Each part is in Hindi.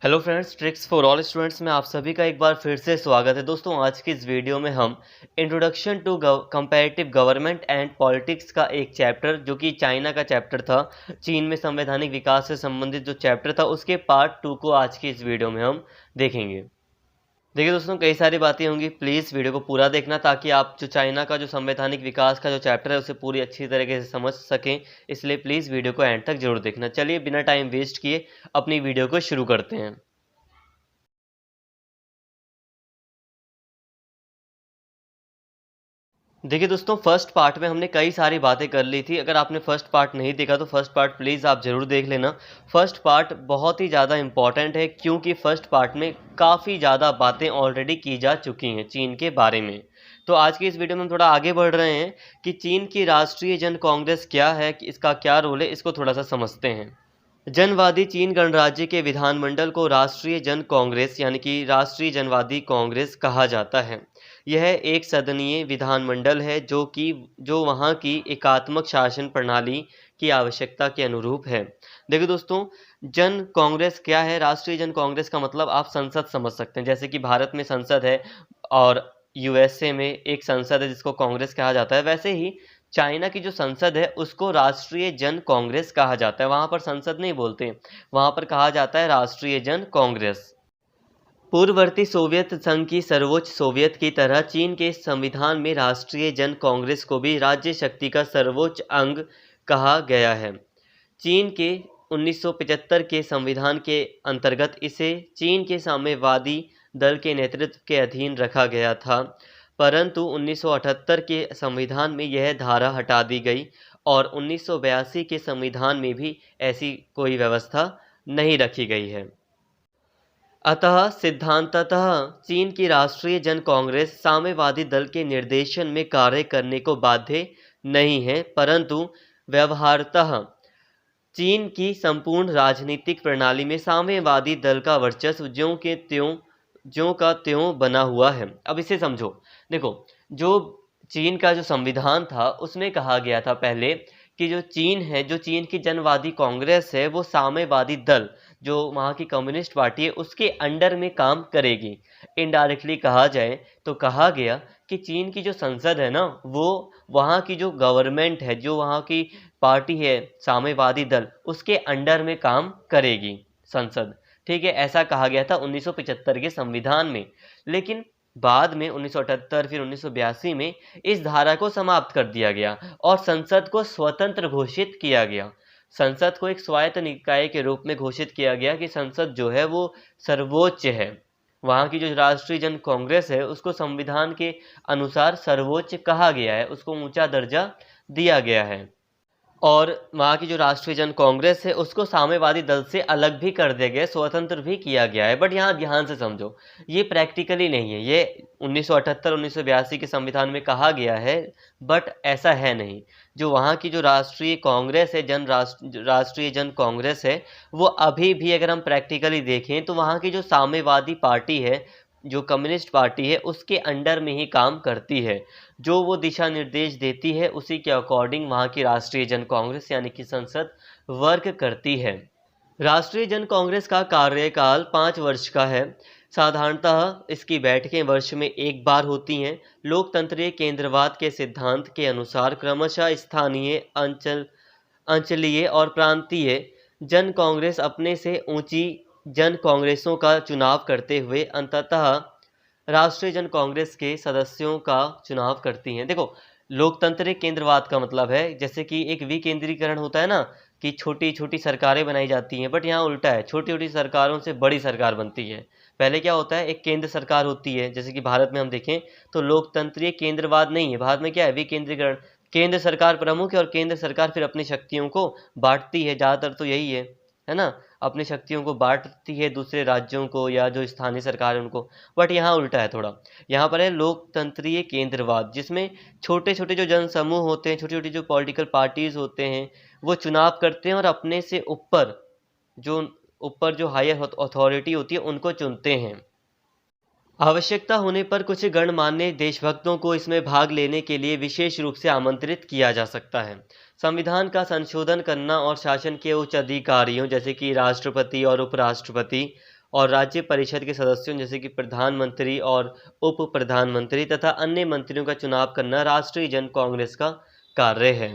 Hello friends, tricks for all students में आप सभी का एक बार फिर से स्वागत है। दोस्तों, आज की इस वीडियो में हम introduction to comparative government and politics का एक चैप्टर, जो कि चाइना का चैप्टर था, चीन में संवैधानिक विकास से संबंधित जो चैप्टर था, उसके पार्ट 2 को आज की इस वीडियो में हम देखेंगे। देखिए दोस्तों, कई सारी बातें होंगी, प्लीज़ वीडियो को पूरा देखना ताकि आप जो चाइना का जो संवैधानिक विकास का जो चैप्टर है उसे पूरी अच्छी तरीके से समझ सकें। इसलिए प्लीज़ वीडियो को एंड तक जरूर देखना। चलिए बिना टाइम वेस्ट किए अपनी वीडियो को शुरू करते हैं। देखिए दोस्तों, फर्स्ट पार्ट में हमने कई सारी बातें कर ली थी। अगर आपने फर्स्ट पार्ट नहीं देखा तो फर्स्ट पार्ट प्लीज़ आप ज़रूर देख लेना। फर्स्ट पार्ट बहुत ही ज़्यादा इम्पॉर्टेंट है, क्योंकि फर्स्ट पार्ट में काफ़ी ज़्यादा बातें ऑलरेडी की जा चुकी हैं चीन के बारे में। तो आज की इस वीडियो में हम थोड़ा आगे बढ़ रहे हैं कि चीन की राष्ट्रीय जन कांग्रेस क्या है, कि इसका क्या रोल है, इसको थोड़ा सा समझते हैं। जनवादी चीन गणराज्य के विधानमंडल को राष्ट्रीय जन कांग्रेस यानी कि राष्ट्रीय जनवादी कांग्रेस कहा जाता है। यह एक सदनीय विधानमंडल है जो वहाँ की एकात्मक शासन प्रणाली की आवश्यकता के अनुरूप है। देखिए दोस्तों, जन कांग्रेस क्या है? राष्ट्रीय जन कांग्रेस का मतलब आप संसद समझ सकते हैं। जैसे कि भारत में संसद है और यूएसए में एक संसद है जिसको कांग्रेस कहा जाता है, वैसे ही चाइना की जो संसद है उसको राष्ट्रीय जन कांग्रेस कहा जाता है। वहाँ पर संसद नहीं बोलते, वहाँ पर कहा जाता है राष्ट्रीय जन कांग्रेस। पूर्ववर्ती सोवियत संघ की सर्वोच्च सोवियत की तरह चीन के संविधान में राष्ट्रीय जन कांग्रेस को भी राज्य शक्ति का सर्वोच्च अंग कहा गया है। चीन के 1975 के संविधान के अंतर्गत इसे चीन के साम्यवादी दल के नेतृत्व के अधीन रखा गया था, परंतु 1978 के संविधान में यह धारा हटा दी गई और 1982 के संविधान में भी ऐसी कोई व्यवस्था नहीं रखी गई है। अतः सिद्धांततः चीन की राष्ट्रीय जन कांग्रेस साम्यवादी दल के निर्देशन में कार्य करने को बाध्य नहीं है, परंतु व्यवहारतः चीन की संपूर्ण राजनीतिक प्रणाली में साम्यवादी दल का वर्चस्व ज्यों का त्यों बना हुआ है। अब इसे समझो। देखो, जो चीन का जो संविधान था उसमें कहा गया था पहले कि जो चीन की जनवादी कांग्रेस है, वो साम्यवादी दल, जो वहाँ की कम्युनिस्ट पार्टी है, उसके अंडर में काम करेगी। इनडायरेक्टली कहा जाए तो कहा गया कि चीन की जो संसद है ना, वो वहाँ की जो गवर्नमेंट है, जो वहाँ की पार्टी है साम्यवादी दल, उसके अंडर में काम करेगी संसद। ठीक है, ऐसा कहा गया था 1975 के संविधान में। लेकिन बाद में 1978 फिर 1982 में इस धारा को समाप्त कर दिया गया और संसद को स्वतंत्र घोषित किया गया। संसद को एक स्वायत्त निकाय के रूप में घोषित किया गया कि संसद जो है वो सर्वोच्च है। वहाँ की जो राष्ट्रीय जन कांग्रेस है उसको संविधान के अनुसार सर्वोच्च कहा गया है, उसको ऊंचा दर्जा दिया गया है। और वहाँ की जो राष्ट्रीय जन कांग्रेस है उसको साम्यवादी दल से अलग भी कर दिया गया है, स्वतंत्र भी किया गया है। बट यहाँ ध्यान से समझो, ये प्रैक्टिकली नहीं है। ये 1978 1982 के संविधान में कहा गया है, बट ऐसा है नहीं। जो वहाँ की जो राष्ट्रीय कांग्रेस है, राष्ट्रीय जन कांग्रेस है, वो अभी भी अगर हम प्रैक्टिकली देखें तो वहाँ की जो साम्यवादी पार्टी है, जो कम्युनिस्ट पार्टी है, उसके अंडर में ही काम करती है। जो वो दिशा निर्देश देती है उसी के अकॉर्डिंग वहाँ की राष्ट्रीय जन कांग्रेस यानी कि संसद वर्क करती है। राष्ट्रीय जन कांग्रेस का कार्यकाल 5 वर्ष का है। साधारणतः इसकी बैठकें वर्ष में एक बार होती हैं। लोकतंत्रीय केंद्रवाद के सिद्धांत के अनुसार क्रमशः स्थानीय, अंचलीय और प्रांतीय जन कांग्रेस अपने से ऊंची जन कांग्रेसों का चुनाव करते हुए अंततः राष्ट्रीय जन कांग्रेस के सदस्यों का चुनाव करती हैं। देखो, लोकतंत्रिक केंद्रवाद का मतलब है जैसे कि एक विकेंद्रीकरण होता है ना, कि छोटी छोटी सरकारें बनाई जाती हैं, बट यहाँ उल्टा है, छोटी छोटी सरकारों से बड़ी सरकार बनती है। पहले क्या होता है, एक केंद्र सरकार होती है, जैसे कि भारत में हम देखें तो लोकतंत्रीय केंद्रवाद नहीं है, भारत में क्या है, विकेंद्रीकरण। केंद्र सरकार प्रमुख है और केंद्र सरकार फिर अपनी शक्तियों को बांटती है, ज़्यादातर तो यही है ना, अपनी शक्तियों को बांटती है दूसरे राज्यों को या जो स्थानीय सरकार है उनको। बट यहाँ उल्टा है थोड़ा। यहाँ पर है लोकतंत्रीय केंद्रवाद, जिसमें छोटे छोटे जो जन समूह होते हैं, छोटी छोटी जो पॉलिटिकल पार्टीज होते हैं, वो चुनाव करते हैं और अपने से ऊपर जो हायर अथॉरिटी होती है उनको चुनते हैं। आवश्यकता होने पर कुछ गणमान्य देशभक्तों को इसमें भाग लेने के लिए विशेष रूप से आमंत्रित किया जा सकता है। संविधान का संशोधन करना और शासन के उच्च अधिकारियों जैसे कि राष्ट्रपति और उपराष्ट्रपति और राज्य परिषद के सदस्यों जैसे कि प्रधानमंत्री और उप प्रधानमंत्री तथा अन्य मंत्रियों का चुनाव करना राष्ट्रीय जन कांग्रेस का कार्य है।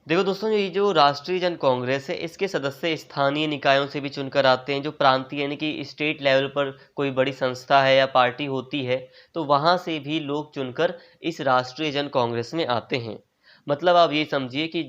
देखो दोस्तों, ये जो राष्ट्रीय जन कांग्रेस है इसके सदस्य स्थानीय निकायों से भी चुनकर आते हैं। जो प्रांतीय यानी कि स्टेट लेवल पर कोई बड़ी संस्था है या पार्टी होती है तो वहाँ से भी लोग चुनकर इस राष्ट्रीय जन कांग्रेस में आते हैं। मतलब आप ये समझिए कि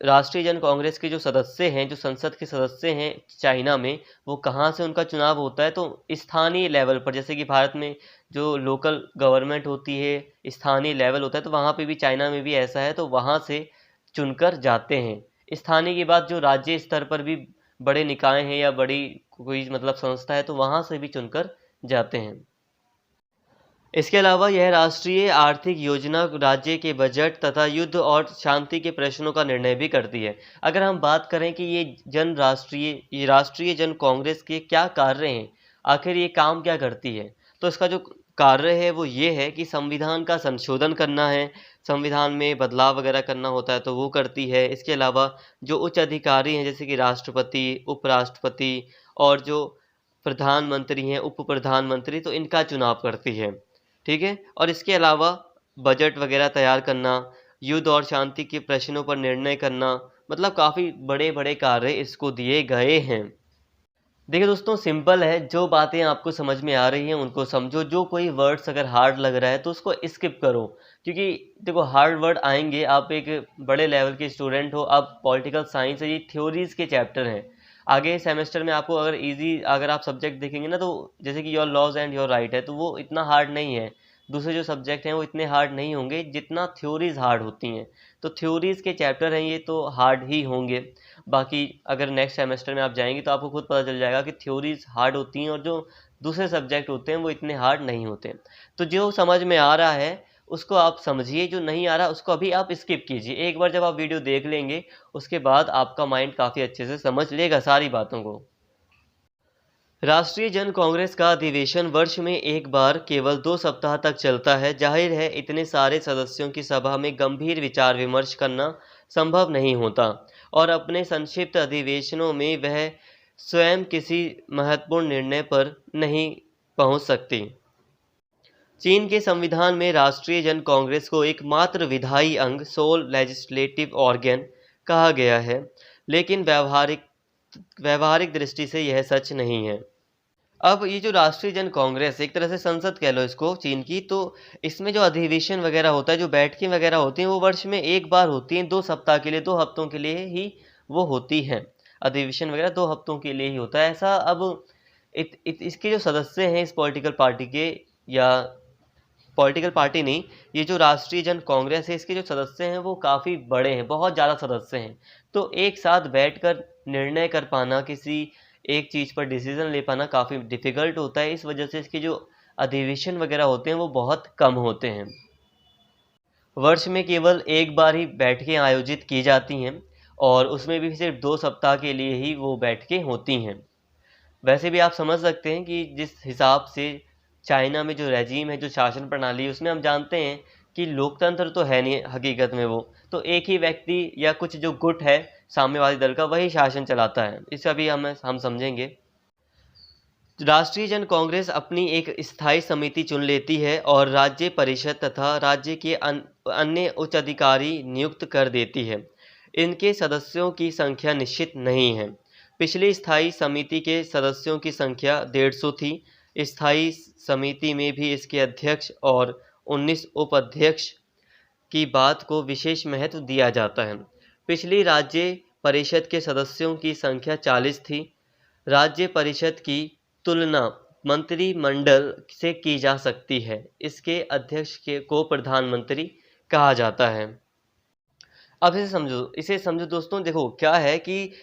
राष्ट्रीय जन कांग्रेस के जो सदस्य हैं, जो संसद के सदस्य हैं चाइना में, वो कहाँ से उनका चुनाव होता है तो स्थानीय लेवल पर, जैसे कि भारत में जो लोकल गवर्नमेंट होती है स्थानीय लेवल होता है, तो वहाँ पे भी चाइना में भी ऐसा है, तो वहाँ से चुनकर जाते हैं। स्थानीय की बात, जो राज्य स्तर पर भी बड़े निकाय हैं या बड़ी कोई मतलब संस्था है तो वहाँ से भी चुनकर जाते हैं। इसके अलावा यह राष्ट्रीय आर्थिक योजना, राज्य के बजट तथा युद्ध और शांति के प्रश्नों का निर्णय भी करती है। अगर हम बात करें कि ये राष्ट्रीय जन कांग्रेस के क्या कार्य हैं, आखिर ये काम क्या करती है, तो इसका जो कार्य है वो ये है कि संविधान का संशोधन करना है, संविधान में बदलाव वगैरह करना होता है तो वो करती है। इसके अलावा जो उच्च अधिकारी हैं जैसे कि राष्ट्रपति, उपराष्ट्रपति और जो प्रधानमंत्री हैं, उप प्रधानमंत्री, तो इनका चुनाव करती है। ठीक है। और इसके अलावा बजट वगैरह तैयार करना, युद्ध और शांति के प्रश्नों पर निर्णय करना, मतलब काफ़ी बड़े बड़े कार्य इसको दिए गए हैं। देखिए दोस्तों, सिंपल है, जो बातें आपको समझ में आ रही हैं उनको समझो। जो कोई वर्ड्स अगर हार्ड लग रहा है तो उसको स्किप करो, क्योंकि देखो हार्ड वर्ड आएंगे। आप एक बड़े लेवल के स्टूडेंट हो, आप पॉलिटिकल साइंस है, ये थ्योरीज के चैप्टर हैं। आगे सेमेस्टर में आपको अगर आप सब्जेक्ट देखेंगे ना, तो जैसे कि your laws and your right है तो वो इतना हार्ड नहीं है। दूसरे जो सब्जेक्ट हैं वो इतने हार्ड नहीं होंगे जितना थ्योरीज हार्ड होती हैं। तो थ्योरीज के चैप्टर हैं ये, तो हार्ड ही होंगे। बाकी अगर नेक्स्ट सेमेस्टर में आप जाएंगे तो आपको खुद पता चल जाएगा कि थ्योरीज हार्ड होती हैं और जो दूसरे सब्जेक्ट होते हैं वो इतने हार्ड नहीं होते। तो जो समझ में आ रहा है उसको आप समझिए, जो नहीं आ रहा उसको अभी आप स्किप कीजिए। एक बार जब आप वीडियो देख लेंगे उसके बाद आपका माइंड काफ़ी अच्छे से समझ लेगा सारी बातों को। राष्ट्रीय जन कांग्रेस का अधिवेशन वर्ष में एक बार केवल 2 सप्ताह तक चलता है। जाहिर है इतने सारे सदस्यों की सभा में गंभीर विचार विमर्श करना संभव नहीं होता और अपने संक्षिप्त अधिवेशनों में वह स्वयं किसी महत्वपूर्ण निर्णय पर नहीं पहुंच सकती। चीन के संविधान में राष्ट्रीय जन कांग्रेस को एकमात्र विधायी अंग, सोल लेजिस्लेटिव ऑर्गन, कहा गया है, लेकिन व्यवहारिक दृष्टि से यह सच नहीं है। अब ये जो राष्ट्रीय जन कांग्रेस, एक तरह से संसद कह लो इसको चीन की, तो इसमें जो अधिवेशन वगैरह होता है, जो बैठकें वगैरह होती हैं, वो वर्ष में एक बार होती हैं, 2 सप्ताह के लिए, 2 हफ्तों के लिए ही वो होती हैं। अधिवेशन वगैरह 2 हफ्तों के लिए ही होता है ऐसा। अब इसके जो सदस्य हैं इस पॉलिटिकल पार्टी के, या पॉलिटिकल पार्टी नहीं, ये जो राष्ट्रीय जन कांग्रेस है इसके जो सदस्य हैं वो काफ़ी बड़े हैं, बहुत ज़्यादा सदस्य हैं। तो एक साथ बैठकर निर्णय कर पाना, किसी एक चीज़ पर डिसीजन ले पाना काफ़ी डिफ़िकल्ट होता है। इस वजह से इसके जो अधिवेशन वगैरह होते हैं वो बहुत कम होते हैं। वर्ष में केवल एक बार ही बैठकें आयोजित की जाती हैं और उसमें भी सिर्फ 2 सप्ताह के लिए ही वो बैठकें होती हैं। वैसे भी आप समझ सकते हैं कि जिस हिसाब से चाइना में जो रेजीम है, जो शासन प्रणाली है, उसमें हम जानते हैं कि लोकतंत्र तो है नहीं हकीकत में, वो तो एक ही व्यक्ति या कुछ जो गुट है साम्यवादी दल का, वही शासन चलाता है। इसे अभी हम समझेंगे। राष्ट्रीय जन कांग्रेस अपनी एक स्थायी समिति चुन लेती है और राज्य परिषद तथा राज्य के अन्य उच्च अधिकारी नियुक्त कर देती है। इनके सदस्यों की संख्या निश्चित नहीं है। पिछली स्थायी समिति के सदस्यों की संख्या 150 थी। स्थायी समिति में भी इसके अध्यक्ष और 19 उपाध्यक्ष की बात को विशेष महत्व दिया जाता है। पिछली राज्य परिषद के सदस्यों की संख्या 40 थी। राज्य परिषद की तुलना मंत्रिमंडल से की जा सकती है। इसके अध्यक्ष को प्रधानमंत्री कहा जाता है। अब इसे समझो दोस्तों। देखो क्या है कि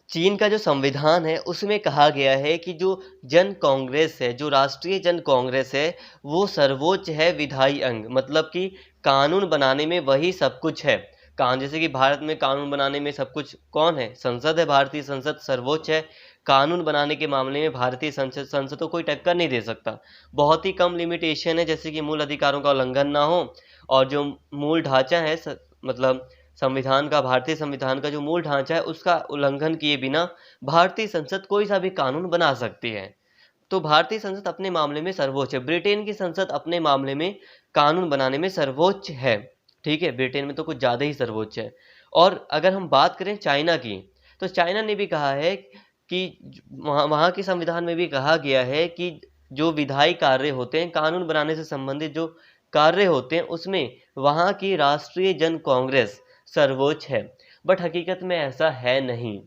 चीन का जो संविधान है उसमें कहा गया है कि जो जन कांग्रेस है, जो राष्ट्रीय जन कांग्रेस है, वो सर्वोच्च है विधायी अंग। मतलब कि कानून बनाने में वही सब कुछ है। जैसे कि भारत में कानून बनाने में सब कुछ कौन है? संसद है। भारतीय संसद सर्वोच्च है। कानून बनाने के मामले में भारतीय संसद को कोई टक्कर नहीं दे सकता। बहुत ही कम लिमिटेशन है, जैसे कि मूल अधिकारों का उल्लंघन ना हो और जो मूल ढांचा है मतलब संविधान का, भारतीय संविधान का जो मूल ढांचा है उसका उल्लंघन किए बिना भारतीय संसद कोई सा भी कानून बना सकती है। तो भारतीय संसद अपने मामले में सर्वोच्च है। ब्रिटेन की संसद अपने मामले में कानून बनाने में सर्वोच्च है। ठीक है, ब्रिटेन में तो कुछ ज़्यादा ही सर्वोच्च है। और अगर हम बात करें चाइना की, तो चाइना ने भी कहा है कि वहाँ के संविधान में भी कहा गया है कि जो विधायी कार्य होते हैं, कानून बनाने से संबंधित जो कार्य होते हैं, उसमें वहाँ की राष्ट्रीय जन कांग्रेस सर्वोच्च है। बट हकीकत में ऐसा है नहीं।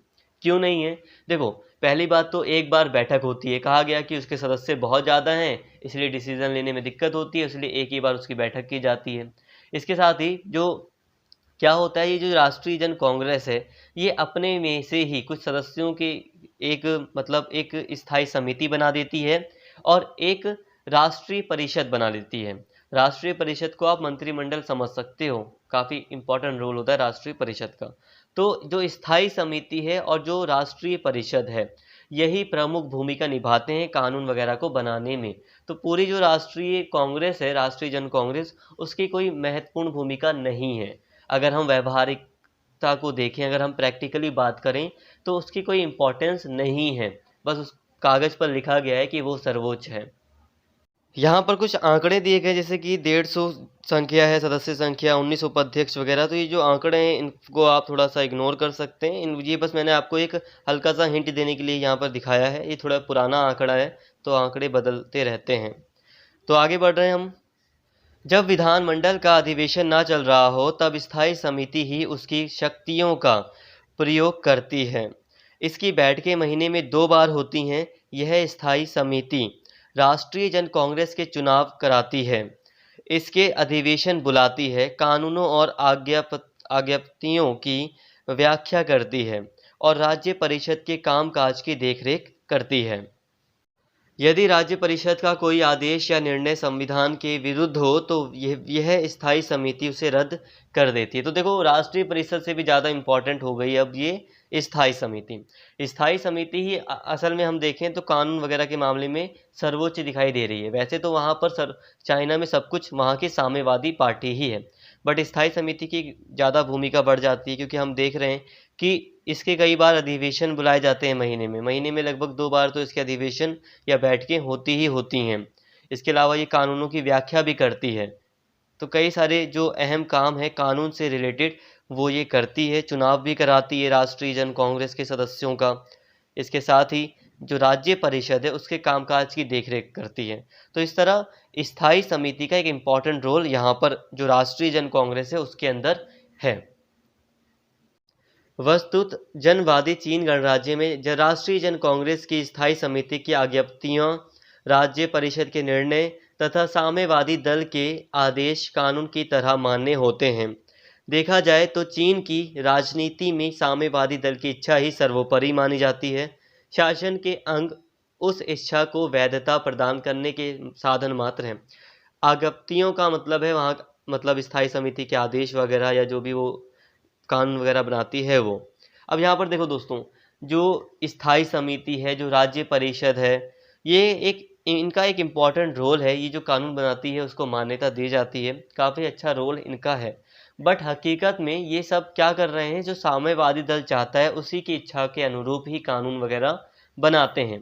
क्यों नहीं है? देखो, पहली बात तो एक बार बैठक होती है, कहा गया कि उसके सदस्य बहुत ज़्यादा हैं, इसलिए डिसीजन लेने में दिक्कत होती है, इसलिए एक ही बार उसकी बैठक की जाती है। इसके साथ ही जो क्या होता है, ये जो राष्ट्रीय जन कांग्रेस है, ये अपने में से ही कुछ सदस्यों की एक मतलब एक स्थायी समिति बना देती है और एक राष्ट्रीय परिषद बना लेती है। राष्ट्रीय परिषद को आप मंत्रिमंडल समझ सकते हो, काफ़ी इंपॉर्टेंट रोल होता है राष्ट्रीय परिषद का। तो जो स्थायी समिति है और जो राष्ट्रीय परिषद है, यही प्रमुख भूमिका निभाते हैं कानून वगैरह को बनाने में। तो पूरी जो राष्ट्रीय कांग्रेस है, राष्ट्रीय जन कांग्रेस, उसकी कोई महत्वपूर्ण भूमिका नहीं है। अगर हम व्यावहारिकता को देखें, अगर हम प्रैक्टिकली बात करें, तो उसकी कोई इम्पोर्टेंस नहीं है। बस उस कागज़ पर लिखा गया है कि वो सर्वोच्च है। यहाँ पर कुछ आंकड़े दिए गए, जैसे कि 150 संख्या है, सदस्य संख्या, 19 उपाध्यक्ष वगैरह। तो ये जो आंकड़े हैं, इनको आप थोड़ा सा इग्नोर कर सकते हैं। ये बस मैंने आपको एक हल्का सा हिंट देने के लिए यहाँ पर दिखाया है। ये थोड़ा पुराना आंकड़ा है, तो आंकड़े बदलते रहते हैं। तो आगे बढ़ रहे हैं हम। जब विधानमंडल का अधिवेशन ना चल रहा हो, तब स्थायी समिति ही उसकी शक्तियों का प्रयोग करती है। इसकी बैठकें महीने में 2 बार होती हैं। यह स्थायी समिति राष्ट्रीय जन कांग्रेस के चुनाव कराती है, इसके अधिवेशन बुलाती है, कानूनों और आज्ञापत्तियों की व्याख्या करती है और राज्य परिषद के कामकाज की देखरेख करती है। यदि राज्य परिषद का कोई आदेश या निर्णय संविधान के विरुद्ध हो, तो यह स्थायी समिति उसे रद्द कर देती है। तो देखो, राष्ट्रीय परिषद से भी ज़्यादा इम्पोर्टेंट हो गई अब ये स्थायी समिति। स्थायी समिति ही असल में हम देखें तो कानून वगैरह के मामले में सर्वोच्च दिखाई दे रही है। वैसे तो वहाँ पर चाइना में सब कुछ वहाँ की साम्यवादी पार्टी ही है, बट स्थायी समिति की ज़्यादा भूमिका बढ़ जाती है, क्योंकि हम देख रहे हैं कि इसके कई बार अधिवेशन बुलाए जाते हैं महीने में लगभग 2 बार तो इसके अधिवेशन या बैठकें होती ही होती हैं। इसके अलावा ये कानूनों की व्याख्या भी करती है। तो कई सारे जो अहम काम है कानून से रिलेटेड, वो ये करती है। चुनाव भी कराती है राष्ट्रीय जन कांग्रेस के सदस्यों का। इसके साथ ही जो राज्य परिषद है, उसके कामकाज की देखरेख करती है। तो इस तरह स्थायी समिति का एक इम्पॉर्टेंट रोल यहाँ पर जो राष्ट्रीय जन कांग्रेस है उसके अंदर है। वस्तुत जनवादी चीन गणराज्य में राष्ट्रीय जन कांग्रेस की स्थायी समिति की आज्ञप्तियां, राज्य परिषद के निर्णय तथा साम्यवादी दल के आदेश कानून की तरह मान्य होते हैं। देखा जाए तो चीन की राजनीति में साम्यवादी दल की इच्छा ही सर्वोपरि मानी जाती है। शासन के अंग उस इच्छा को वैधता प्रदान करने के साधन मात्र हैं। आज्ञप्तियों का मतलब है वहाँ मतलब स्थायी समिति के आदेश वगैरह या जो भी वो कानून वगैरह बनाती है वो। अब यहाँ पर देखो दोस्तों, जो स्थायी समिति है, जो राज्य परिषद है, ये इनका एक इम्पॉर्टेंट रोल है। ये जो कानून बनाती है उसको मान्यता दी जाती है, काफ़ी अच्छा रोल इनका है। बट हकीकत में ये सब क्या कर रहे हैं, जो साम्यवादी दल चाहता है उसी की इच्छा के अनुरूप ही कानून वगैरह बनाते हैं।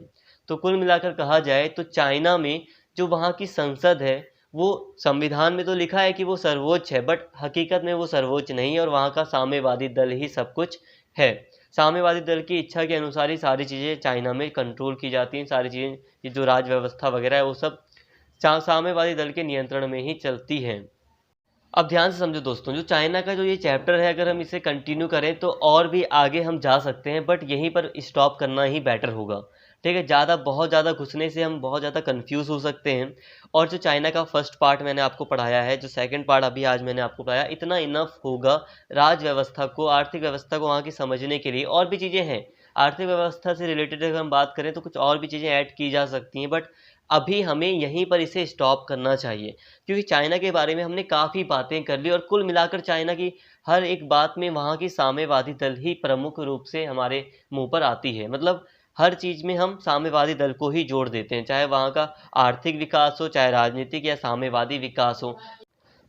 तो कुल मिलाकर कहा जाए तो चाइना में जो वहाँ की संसद है, वो संविधान में तो लिखा है कि वो सर्वोच्च है, बट हकीकत में वो सर्वोच्च नहीं है और वहाँ का साम्यवादी दल ही सब कुछ है। साम्यवादी दल की इच्छा के अनुसार ही सारी चीज़ें चाइना में कंट्रोल की जाती हैं। सारी चीज़ें, ये जो राज व्यवस्था वगैरह है, वो सब साम्यवादी दल के नियंत्रण में ही चलती हैं। अब ध्यान से समझो दोस्तों, जो चाइना का जो ये चैप्टर है, अगर हम इसे कंटिन्यू करें तो और भी आगे हम जा सकते हैं, बट यहीं पर स्टॉप करना ही बेटर होगा। ठीक है, बहुत ज़्यादा घुसने से हम बहुत ज़्यादा कंफ्यूज हो सकते हैं। और जो चाइना का फर्स्ट पार्ट मैंने आपको पढ़ाया है, जो सेकंड पार्ट अभी आज मैंने आपको पढ़ाया, इतना इनफ होगा राज व्यवस्था को, आर्थिक व्यवस्था को वहाँ की समझने के लिए। और भी चीज़ें हैं आर्थिक व्यवस्था से रिलेटेड, अगर हम बात करें तो कुछ और भी चीज़ें ऐड की जा सकती हैं, बट अभी हमें यहीं पर इसे स्टॉप करना चाहिए, क्योंकि चाइना के बारे में हमने काफ़ी बातें कर ली और कुल मिलाकर चाइना की हर एक बात में वहाँ की साम्यवादी दल ही प्रमुख रूप से हमारे मुंह पर आती है। मतलब हर चीज़ में हम साम्यवादी दल को ही जोड़ देते हैं, चाहे वहाँ का आर्थिक विकास हो, चाहे राजनीतिक या साम्यवादी विकास हो।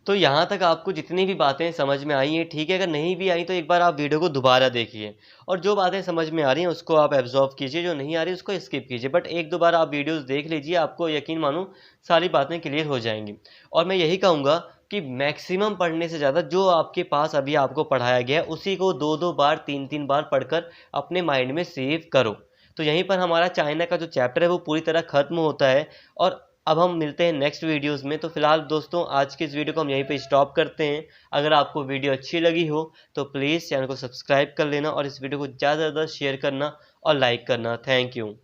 तो यहाँ तक आपको जितनी भी बातें समझ में आई हैं ठीक है, अगर नहीं भी आई तो एक बार आप वीडियो को दोबारा देखिए और जो बातें समझ में आ रही हैं उसको आप एब्ज़ॉर्ब कीजिए, जो नहीं आ रही उसको स्किप कीजिए। बट 1-2 बार आप वीडियोज़ देख लीजिए, आपको यकीन मानो सारी बातें क्लियर हो जाएँगी। और मैं यही कहूँगा कि मैक्सिमम पढ़ने से ज़्यादा जो आपके पास अभी आपको पढ़ाया गया है, उसी को 2-2 बार, 3-3 बार पढ़कर अपने माइंड में सेव करो। तो यहीं पर हमारा चाइना का जो चैप्टर है वो पूरी तरह ख़त्म होता है और अब हम मिलते हैं नेक्स्ट वीडियोज़ में। तो फिलहाल दोस्तों आज की इस वीडियो को हम यहीं पे स्टॉप करते हैं। अगर आपको वीडियो अच्छी लगी हो तो प्लीज़ चैनल को सब्सक्राइब कर लेना और इस वीडियो को ज़्यादा से ज़्यादा शेयर करना और लाइक करना। Thank you.